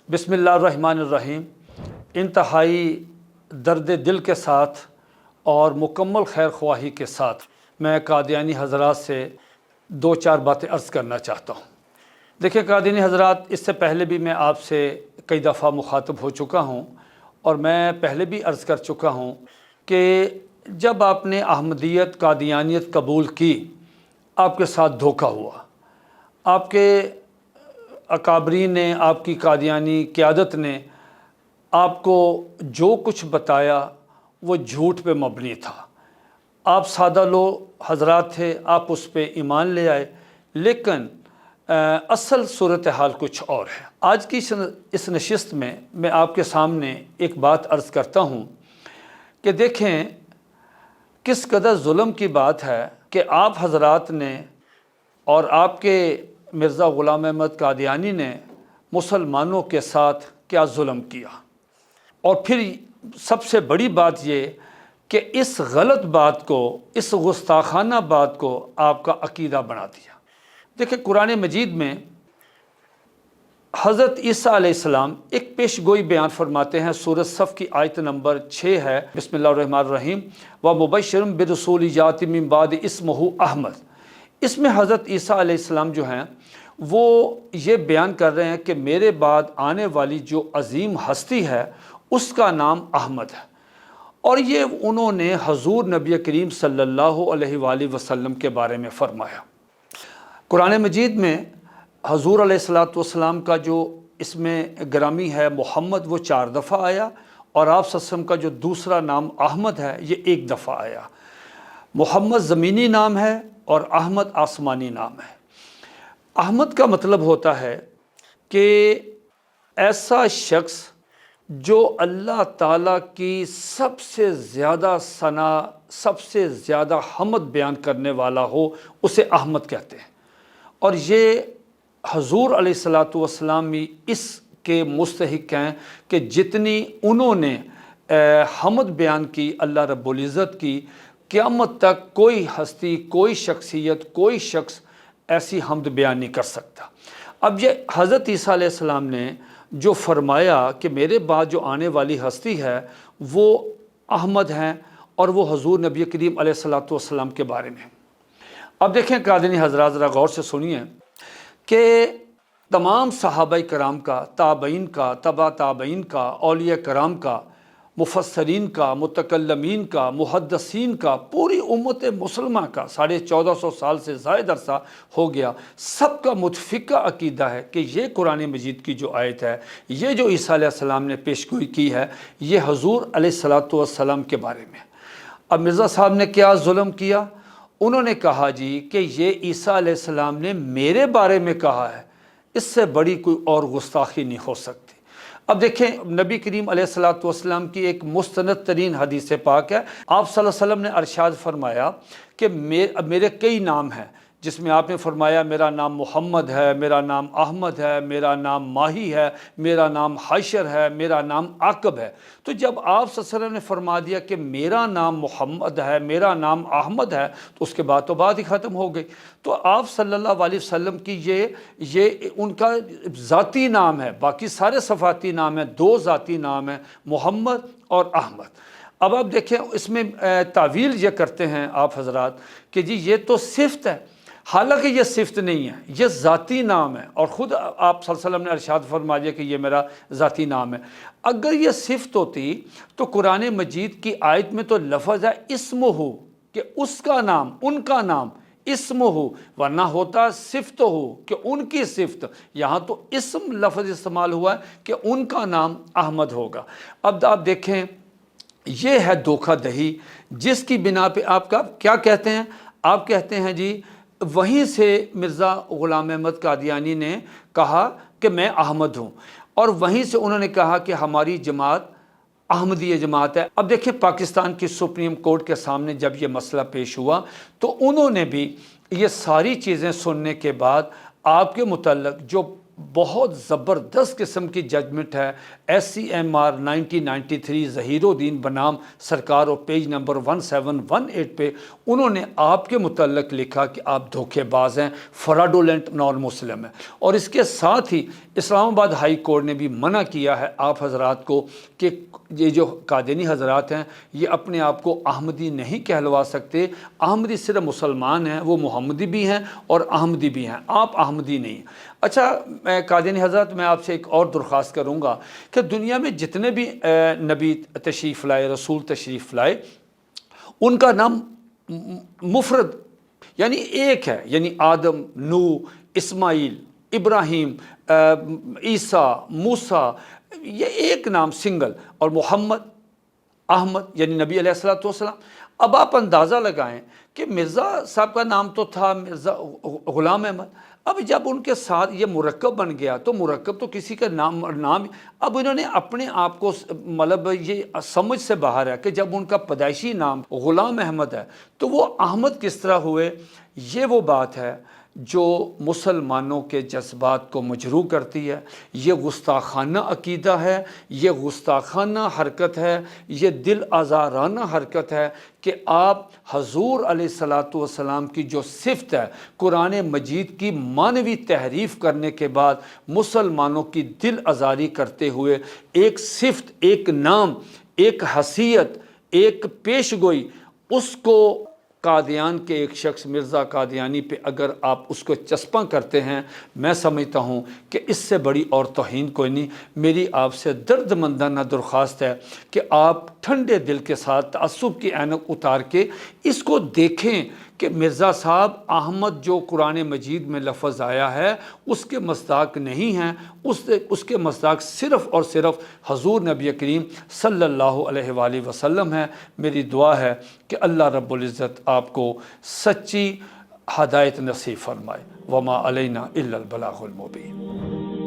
बिस्मिल्लाहिर्रहमानिर्रहीम। इंतहाई दर्द दिल के साथ और मुकम्मल खैर ख्वाही के साथ मैं कादियानी हज़रात से दो चार बातें अर्ज़ करना चाहता हूँ। देखिए कादियानी हज़रात, इससे पहले भी मैं आपसे कई दफ़ा मुखातब हो चुका हूँ और मैं पहले भी अर्ज़ कर चुका हूँ कि जब आपने अहमदियत कादियानियत कबूल की, आपके साथ धोखा हुआ। आपके अकाबरीन ने, आपकी कादियानी क़यादत ने आपको जो कुछ बताया वो झूठ पे मबनी था। आप सादा लोग हज़रात थे, आप उस पे ईमान ले आए, लेकिन असल सूरत हाल कुछ और है। आज की इस नशिस्त में मैं आपके सामने एक बात अर्ज़ करता हूँ कि देखें किस कदर जुल्म की बात है कि आप हज़रात ने और आपके मिर्ज़ा ग़ुलाम अहमद कादियानी ने मुसलमानों के साथ क्या जुल्म किया। और फिर सबसे बड़ी बात ये कि इस गलत बात को, इस गुस्ताखाना बात को आपका अकीदा बना दिया। देखिए कुरान मजीद में हज़रत ईसा अलैहिस्सलाम एक पेशगोई बयान फरमाते हैं। सूरत सफ़ की आयत नंबर 6 है, बिस्मिल्लाहिर्रहमानिर्रहीम, व मुबश्शिरुम बिरसूलिन याति मिन बादि इस्मुहु अहमद। इसमें हज़रत ईसा अलैहिस्सलाम जो हैं वो ये बयान कर रहे हैं कि मेरे बाद आने वाली जो अज़ीम हस्ती है उसका नाम अहमद है। और ये उन्होंने हजूर नबी करीम सल्लल्लाहु अलैहि वसल्लम के बारे में फ़रमाया। कुरान मजीद में हजूर अलैहिस्सलातु वस्सलाम का जो इसमें ग्रामी है मोहम्मद, वो 4 दफ़ा आया, और आप सल्लम का जो दूसरा नाम अहमद है ये 1 दफ़ा आया। मोहम्मद ज़मीनी नाम है और अहमद आसमानी नाम है। अहमद का मतलब होता है कि ऐसा शख्स जो अल्लाह ताला की सबसे ज़्यादा सना, सबसे ज़्यादा हमद बयान करने वाला हो, उसे अहमद कहते हैं। और ये हजूर अलैहिस्सलातु वस्सलाम भी इसके मुस्तहिक हैं कि जितनी उन्होंने हमद बयान की अल्लाह रब्बुल इज़्ज़त की, क़यामत तक कोई हस्ती, कोई शख्सियत, कोई शख्स ऐसी हमद बयान नहीं कर सकता। अब ये हज़रत ईसा अलैहिस्सलाम ने जो फरमाया कि मेरे बाद जो आने वाली हस्ती है वो अहमद हैं, और वो हजूर नबी करीम अलैहिस्सलातु वस्सलाम के बारे में। अब देखें कादियानी हज़रात, ज़रा गौर से सुनिए कि तमाम सहाबाए कराम का, ताबईन का, तबा ताबईन का, औलिया कराम का, मुफस्सरीन का, मुतकल्लमीन का, मुहद्दिसीन का, पूरी उम्मत मुसलमा का 1450 साल से ज़ायद अरसा हो गया, सबका मुतफ़िक़ा अक़ीदा है कि ये कुरान मजीद की जो आयत है, ये जो ईसा अलैहिस्सलाम ने पेशगोई की है, ये हजूर अलैहिस्सलातु वस्सलाम के बारे में। अब मिर्ज़ा साहब ने क्या जुल्म किया? उन्होंने कहा जी कि ये ईसा अलैहिस्सलाम ने मेरे बारे में कहा है, इससे बड़ी कोई और गुस्ताखी नहीं हो सकती। अब देखें नबी करीम अलैहिस्सलातु वस्सलाम की एक मुस्तनद तरीन हदीस पाक है। आप सल्लल्लाहु अलैहि वसल्लम ने अरशाद फरमाया कि मेरे कई नाम हैं, जिसमें आपने फरमाया मेरा नाम मोहम्मद है, मेरा नाम अहमद है, मेरा नाम माही है, मेरा नाम हाशर है, मेरा नाम आकब है। तो जब आप सल्लल्लाहु अलैहि वसल्लम ने फरमा दिया कि मेरा नाम मोहम्मद है, मेरा नाम अहमद है, तो उसके बाद तो बात ही ख़त्म हो गई। तो आप सल्लल्लाहु अलैहि वसल्लम की ये उनका ज़ाती नाम है, बाकी सारे सफ़ाती नाम हैं, 2 ज़ाती नाम हैं, मोहम्मद और अहमद। अब आप देखें इसमें तावील ये करते हैं आप हज़रात कि जी ये तो सिफ़त है, हालांकि ये सिफ़त नहीं है, ये ज़ाती नाम है। और ख़ुद आप सल्लल्लाहु अलैहि वसल्लम ने इरशाद फरमा दिया कि ये मेरा ज़ाती नाम है। अगर ये सिफ़त होती तो कुरान मजीद की आयत में तो लफ्ज़ है इस्मुहु, कि उसका नाम, उनका नाम, इस्मुहु, वरना होता सिफ़्तहु कि उनकी सिफ़त। यहाँ तो इस्म लफ्ज़ इस्तेमाल हुआ है कि उनका नाम अहमद होगा। अब आप देखें ये है धोखा दही, जिसकी बिना पे आपका क्या कहते हैं? आप कहते हैं जी वहीं से मिर्ज़ा ग़ुलाम अहमद कादियानी ने कहा कि मैं अहमद हूँ, और वहीं से उन्होंने कहा कि हमारी जमात अहमदिया जमात है। अब देखिए पाकिस्तान की सुप्रीम कोर्ट के सामने जब ये मसला पेश हुआ तो उन्होंने भी ये सारी चीज़ें सुनने के बाद आपके मुतल्लिक़ जो بہت زبردست قسم کی ججمنٹ ہے SCMR 1993 ظہیر الدین بنام سرکار، اور پیج نمبر 1718 پہ انہوں نے آپ کے متعلق لکھا کہ آپ دھوکے باز ہیں، فراڈولنٹ نان مسلم ہیں۔ اور اس کے ساتھ ہی اسلام آباد ہائی کورٹ نے بھی منع کیا ہے آپ حضرات کو کہ یہ جو قادیانی حضرات ہیں یہ اپنے آپ کو احمدی نہیں کہلوا سکتے، احمدی صرف مسلمان ہیں، وہ محمدی بھی ہیں اور احمدی بھی ہیں، آپ احمدی نہیں ہیں۔ اچھا قادیانی حضرات، میں آپ سے ایک اور درخواست کروں گا کہ دنیا میں جتنے بھی نبی تشریف لائے، رسول تشریف لائے، ان کا نام مفرد یعنی ایک ہے، یعنی آدم، نوح، اسماعیل، ابراہیم، عیسیٰ، موسیٰ، یہ ایک نام سنگل، اور محمد، احمد یعنی نبی علیہ الصلوۃ والسلام۔ اب آپ اندازہ لگائیں کہ مرزا صاحب کا نام تو تھا مرزا غلام احمد، اب جب ان کے ساتھ یہ مرکب بن گیا تو مرکب تو کسی کا نام، اب انہوں نے اپنے آپ کو مطلب یہ سمجھ سے باہر ہے کہ جب ان کا پیدائشی نام غلام احمد ہے تو وہ احمد کس طرح ہوئے۔ یہ وہ بات ہے جو مسلمانوں کے جذبات کو مجروح کرتی ہے، یہ گستاخانہ عقیدہ ہے، یہ گستاخانہ حرکت ہے، یہ دل آزارانہ حرکت ہے کہ آپ حضور علیہ الصلوۃ والسلام کی جو صفت ہے قرآن مجید کی معنوی تحریف کرنے کے بعد مسلمانوں کی دل آزاری کرتے ہوئے ایک صفت، ایک نام، ایک حیثیت، ایک پیش گوئی، اس کو قادیان کے ایک شخص مرزا قادیانی پہ اگر آپ اس کو چسپاں کرتے ہیں، میں سمجھتا ہوں کہ اس سے بڑی اور توہین کوئی نہیں۔ میری آپ سے درد مندانہ درخواست ہے کہ آپ ٹھنڈے دل کے ساتھ تعصب کی عینک اتار کے اس کو دیکھیں کہ مرزا صاحب احمد جو قرآن مجید میں لفظ آیا ہے اس کے مصداق نہیں ہیں، اس کے مصداق صرف اور صرف حضور نبی کریم صلی اللہ علیہ وآلہ وسلم ہے۔ میری دعا ہے کہ اللہ رب العزت آپ کو سچی ہدایت نصیب فرمائے۔ وما علینا الا البلاغ المبین۔